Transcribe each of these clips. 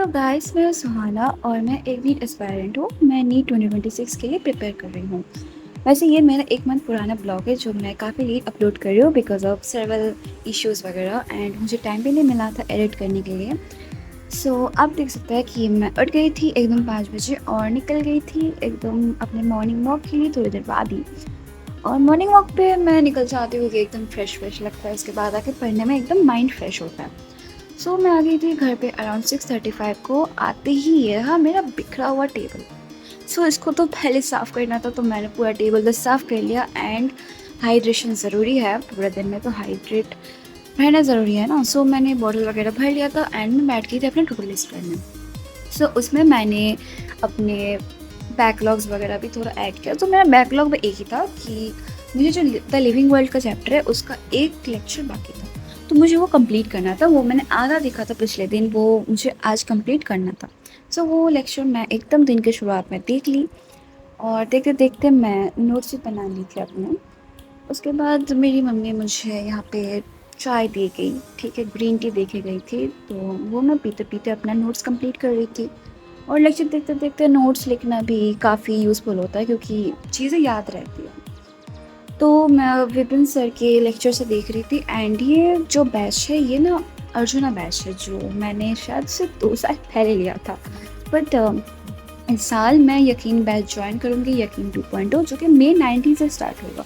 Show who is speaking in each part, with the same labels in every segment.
Speaker 1: Guys, मैं सुहाना और मैं एक नीट एस्पायरेंट हूँ। मैं नीट 2026 के लिए प्रिपेयर कर रही हूँ। वैसे ये मेरा 1 मंथ पुराना ब्लॉग है जो मैं काफ़ी लेट अपलोड कर रही हूँ बिकॉज़ ऑफ सेवरल इश्यूज़ वगैरह एंड मुझे टाइम भी नहीं मिला था एडिट करने के लिए। सो आप देख सकते हैं कि मैं उठ गई थी एकदम 5 बजे और निकल गई थी एकदम अपने मॉर्निंग वॉक के लिए थोड़ी देर बाद ही। और मॉर्निंग वॉक पे मैं निकल जाती हूँ कि एकदम फ्रेश लगता है, उसके बाद आके पढ़ने में एकदम माइंड फ्रेश होता है। सो मैं आ गई थी घर पे अराउंड 6:35 को। आते ही ये रहा मेरा बिखरा हुआ टेबल। सो इसको तो पहले साफ़ करना था, तो मैंने पूरा टेबल तो साफ़ कर लिया। एंड हाइड्रेशन ज़रूरी है, पूरे दिन में तो हाइड्रेट रहना ज़रूरी है ना। सो मैंने बॉटल वगैरह भर लिया था एंड मैं बैठ गई थी अपने टू डू लिस्ट करने। सो उसमें मैंने अपने बैकलॉग्स वगैरह भी थोड़ा ऐड किया। तो मेरा बैकलॉग भी एक ही था कि मुझे जो द लिविंग वर्ल्ड का चैप्टर है उसका एक लेक्चर बाकी था, तो मुझे वो कंप्लीट करना था। वो मैंने आधा देखा था पिछले दिन, वो मुझे आज कंप्लीट करना था। सो वो लेक्चर मैं एकदम दिन की शुरुआत में देख ली और देखते देखते मैं नोट्स भी बना ली थी अपने। उसके बाद मेरी मम्मी मुझे यहाँ पे चाय दे गई, ठीक है, ग्रीन टी दे के गई थी, तो वो मैं पीते-पीते अपना नोट्स कंप्लीट कर रही थी। और लेक्चर देखते-देखते नोट्स लिखना भी काफ़ी यूज़फुल होता है क्योंकि चीज़ें याद रहती हैं। तो मैं विपिन सर के लेक्चर से देख रही थी एंड ये जो बैच है ये ना अर्जुना बैच है जो मैंने शायद से 2 साल पहले लिया था। बट इस साल मैं यकीन बैच जॉइन करूँगी, यकीन 2.0, जो कि मई 19 से स्टार्ट होगा।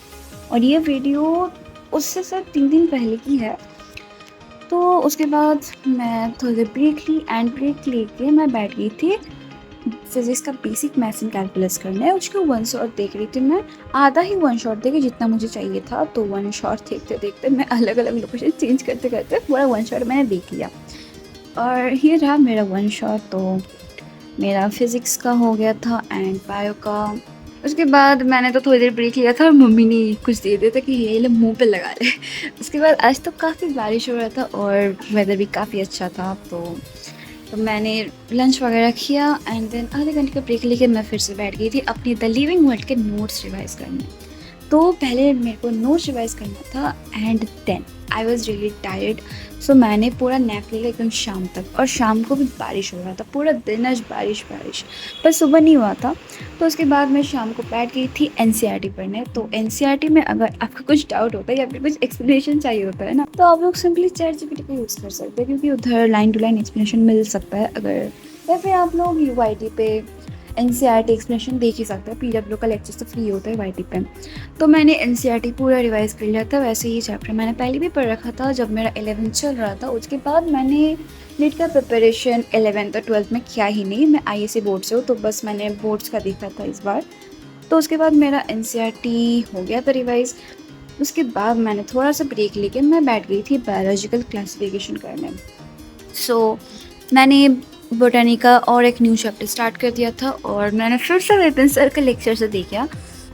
Speaker 1: और ये वीडियो उससे सिर्फ 3 दिन पहले की है। तो उसके बाद मैं थोड़ी देर ब्रेक ली एंड ब्रेक लेके मैं बैठ गई थी फिज़िक्स का बेसिक मैथ्स एंड कैलकुलस करना है। उसको वन शॉट देख रही थी मैं। आधा ही वन शॉट देखी जितना मुझे चाहिए था। तो वन शॉट देखते-देखते मैं अलग-अलग लोकेशन चेंज करते-करते पूरा वन शॉट मैंने देख लिया। और ये रहा मेरा वन शॉट। तो मेरा फिज़िक्स का हो गया था एंड बायो का। उसके बाद मैंने तो थोड़ी देर ब्रेक लिया था और मम्मी ने कुछ दे दिया था कि ये ले मुँह पे लगा ले। उसके बाद आज तो काफ़ी बारिश हो रहा था और वेदर भी काफ़ी अच्छा था। तो मैंने लंच वगैरह किया एंड देन आधे घंटे का ब्रेक लेके मैं फिर से बैठ गई थी अपनी द लिविंग वर्ल्ड के नोट्स रिवाइज़ करने। तो पहले मेरे को नोट्स रिवाइज़ करना था and then I was really tired. So मैंने पूरा नैप लिया एकदम शाम तक, और शाम को भी बारिश हो रहा था, पूरा दिन आज बारिश पर सुबह नहीं हुआ था। तो उसके बाद मैं शाम को बैठ गई थी एनसीईआरटी पढ़ने। तो एनसीईआरटी में अगर आपका कुछ डाउट होता है या फिर कुछ एक्सप्लेनेशन चाहिए होता है ना, तो आप लोग सिंपली चैट जीपीटी का यूज़ कर सकते हैं क्योंकि उधर लाइन टू लाइन एक्सप्लेनेशन मिल सकता है। अगर या फिर आप लोग यूआईटी पे एनसीईआरटी एक्सप्लेनेशन देख ही सकते हैं, पीडब्ल्यू का लेक्चर तो फ्री होता है वाईटी पे। तो मैंने एनसीईआरटी पूरा रिवाइज़ कर लिया था। वैसे ही चैप्टर मैंने पहले भी पढ़ रखा था जब मेरा 11th चल रहा था। उसके बाद मैंने नीट का प्रिपरेशन 11th और 12th में किया ही नहीं। मैं आईएससी बोर्ड से हूँ, तो बस मैंने बोर्ड्स का देखा था इस बार। तो उसके बाद मेरा एनसीईआरटी हो गया था रिवाइज़। उसके बाद मैंने थोड़ा सा ब्रेक लेके मैं बैठ गई थी बायोलॉजिकल क्लासिफिकेशन करने। सो मैंने बोटानी का और एक न्यू चैप्टर स्टार्ट कर दिया था और मैंने फिर से विपिन सर के लेक्चर से देखा।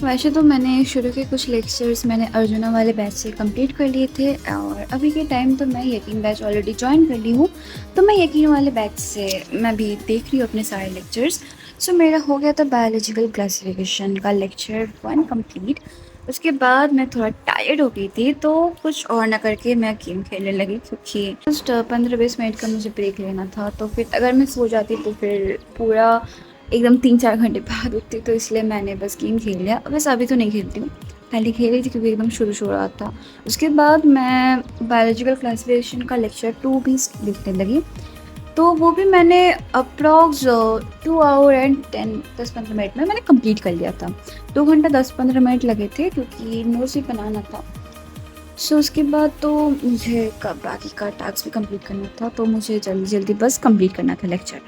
Speaker 1: वैसे तो मैंने शुरू के कुछ लेक्चर्स मैंने अर्जुना वाले बैच से कंप्लीट कर लिए थे और अभी के टाइम तो मैं यकीन बैच ऑलरेडी ज्वाइन कर ली हूँ। तो मैं यकीन वाले बैच से मैं भी देख रही हूँ अपने सारे लेक्चर्स। सो मेरा हो गया था बायोलॉजिकल क्लासिफिकेशन का लेक्चर 1 कंप्लीट। उसके बाद मैं थोड़ा टायर्ड हो गई थी, तो कुछ और ना करके मैं गेम खेलने लगी क्योंकि जस्ट 15-20 मिनट का मुझे ब्रेक लेना था। तो फिर अगर मैं सो जाती तो फिर पूरा एकदम 3-4 घंटे बाद उठती, तो इसलिए मैंने बस गेम खेल लिया। बस अभी तो नहीं खेलती हूँ, पहले खेल रही थी क्योंकि एकदम शुरू रहा था। उसके बाद मैं बायोलॉजिकल क्लासिफिकेशन का लेक्चर 2 भी देखने लगी। तो वो भी मैंने अप्रॉक्स 2 आवर एंड 10-15 मिनट में मैंने कंप्लीट कर लिया था। 2 घंटा 10-15 मिनट लगे थे क्योंकि नोट्स भी बनाना था। सो उसके बाद तो मुझे बाकी का टास्क भी कंप्लीट करना था, तो मुझे जल्दी बस कंप्लीट करना था लेक्चर।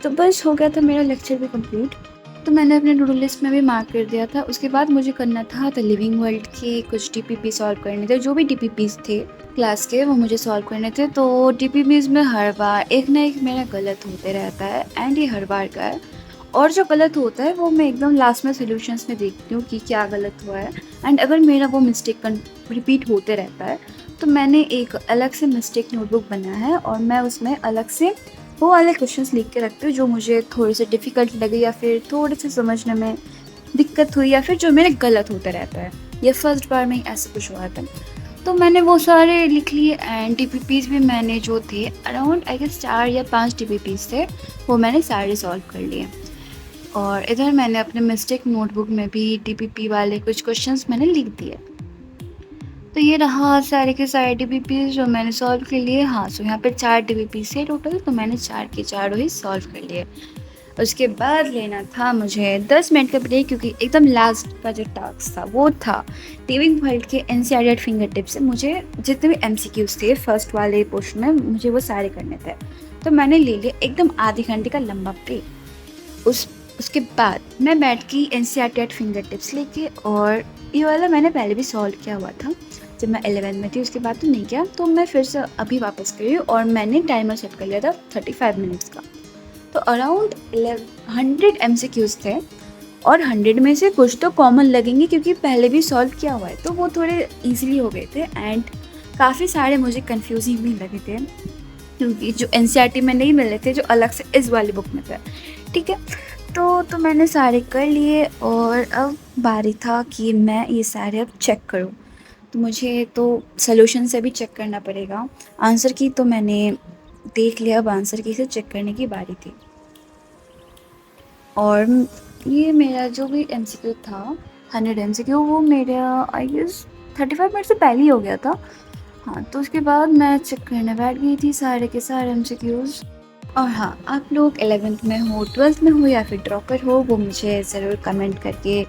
Speaker 1: तो बस हो गया था मेरा लेक्चर भी कंप्लीट। तो मैंने अपने टू डू लिस्ट में भी मार्क कर दिया था। उसके बाद मुझे करना था द लिविंग वर्ल्ड के कुछ डीपीपी सॉल्व करने थे। जो भी डीपीपीज थे क्लास के वो मुझे सॉल्व करने थे। तो डीपीपीज में हर बार एक ना एक मेरा गलत होते रहता है एंड ये हर बार का है। और जो गलत होता है वो मैं एकदम लास्ट में सॉल्यूशंस में देखती हूँ कि क्या गलत हुआ है। एंड अगर मेरा वो मिस्टेक रिपीट होते रहता है तो मैंने एक अलग से मिस्टेक नोटबुक बनाया है और मैं उसमें अलग से वो वाले क्वेश्चंस लिख के रखती हूँ जो मुझे थोड़े से डिफ़िकल्ट लगे या फिर थोड़े से समझने में दिक्कत हुई या फिर जो मेरे गलत होता रहता है। ये फर्स्ट बार में ही ऐसा कुछ हुआ था। तो मैंने वो सारे लिख लिए एंड टीपीपीज़ भी मैंने जो थे अराउंड आई गेस 4 या 5 टीपीपीज़ थे, वो मैंने सारे सॉल्व कर लिए। और इधर मैंने अपने मिस्टेक नोटबुक में भी टीपीपी वाले कुछ क्वेश्चंस मैंने लिख दिए। तो ये रहा सारे के सारे टीपीपीज़ जो मैंने सॉल्व कर लिए। हाँ, सो यहाँ पे 4 टीपीपीज़ थे टोटल, तो मैंने 4 के चारों ही सॉल्व कर लिए। उसके बाद लेना था मुझे 10 मिनट का ब्रेक, क्योंकि एकदम लास्ट का जो टास्क था वो था टेविंग वर्ल्ड के एनसीईआरटी फिंगर टिप से मुझे जितने भी एमसीक्यूज़ थे फर्स्ट वाले पोर्शन में, मुझे वो सारे करने थे। तो मैंने ले लिया एकदम आधे घंटे का लंबा ब्रेक। उसके बाद मैं बैठ गई एनसीईआरटी फिंगर टिप्स लेके, और ये वाला मैंने पहले भी सॉल्व किया हुआ था जब मैं 11th में थी, उसके बाद तो नहीं किया। तो मैं फिर से अभी वापस कर रही हूँ, और मैंने टाइमर सेट कर लिया था 35 मिनट्स का। तो अराउंड 100 एमसीक्यूज़ थे, और 100 में से कुछ तो कॉमन लगेंगे क्योंकि पहले भी सॉल्व किया हुआ है, तो वो थोड़े ईजिली हो गए थे। एंड काफ़ी सारे मुझे कन्फ्यूजिंग भी लगे थे, क्योंकि जो एनसीईआरटी में नहीं मिले थे, जो अलग से इस वाली बुक में थे। ठीक है, तो मैंने सारे कर लिए, और अब बारी था कि मैं ये सारे अब चेक करूँ। तो मुझे तो सॉल्यूशन से भी चेक करना पड़ेगा। आंसर की तो मैंने देख लिया, अब आंसर की से चेक करने की बारी थी। और ये मेरा जो भी एमसीक्यू था 100 एमसीक्यू, वो मेरा आई गेस 35 मिनट से पहले ही हो गया था। हाँ, तो उसके बाद मैं चेक करने बैठ गई थी सारे के सारे एमसीक्यूज़। और हाँ, आप लोग 11th में हो, 12th में हो या फिर ड्रॉपर हो, वो मुझे ज़रूर कमेंट करके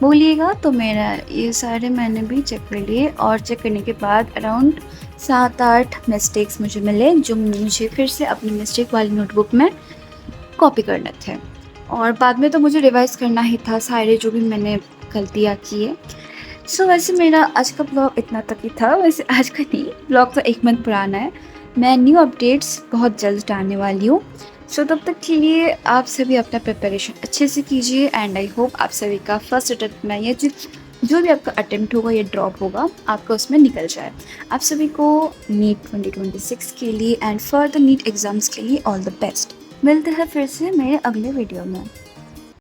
Speaker 1: बोलिएगा। तो मेरा ये सारे मैंने भी चेक कर लिए, और चेक करने के बाद अराउंड 7-8 मिस्टेक्स मुझे मिले, जो मुझे फिर से अपनी मिस्टेक वाली नोटबुक में कॉपी करने थे। और बाद में तो मुझे रिवाइज़ करना ही था सारे जो भी मैंने गलतियाँ की है। सो वैसे मेरा आज का ब्लॉग इतना तक ही था। वैसे आज का नहीं, ब्लॉग तो 1 मंथ पुराना है। मैं न्यू अपडेट्स बहुत जल्द डालने वाली हूँ। सो तब तक के लिए आप सभी अपना प्रिपरेशन अच्छे से कीजिए, एंड आई होप आप सभी का फर्स्ट अटेम्प्ट में या जो भी आपका अटेम्प्ट होगा या ड्रॉप होगा, आपका उसमें निकल जाए। आप सभी को नीट 2026 के लिए एंड फर्दर नीट एग्ज़ाम्स के लिए ऑल द बेस्ट। मिलते हैं फिर से मेरे अगले वीडियो में।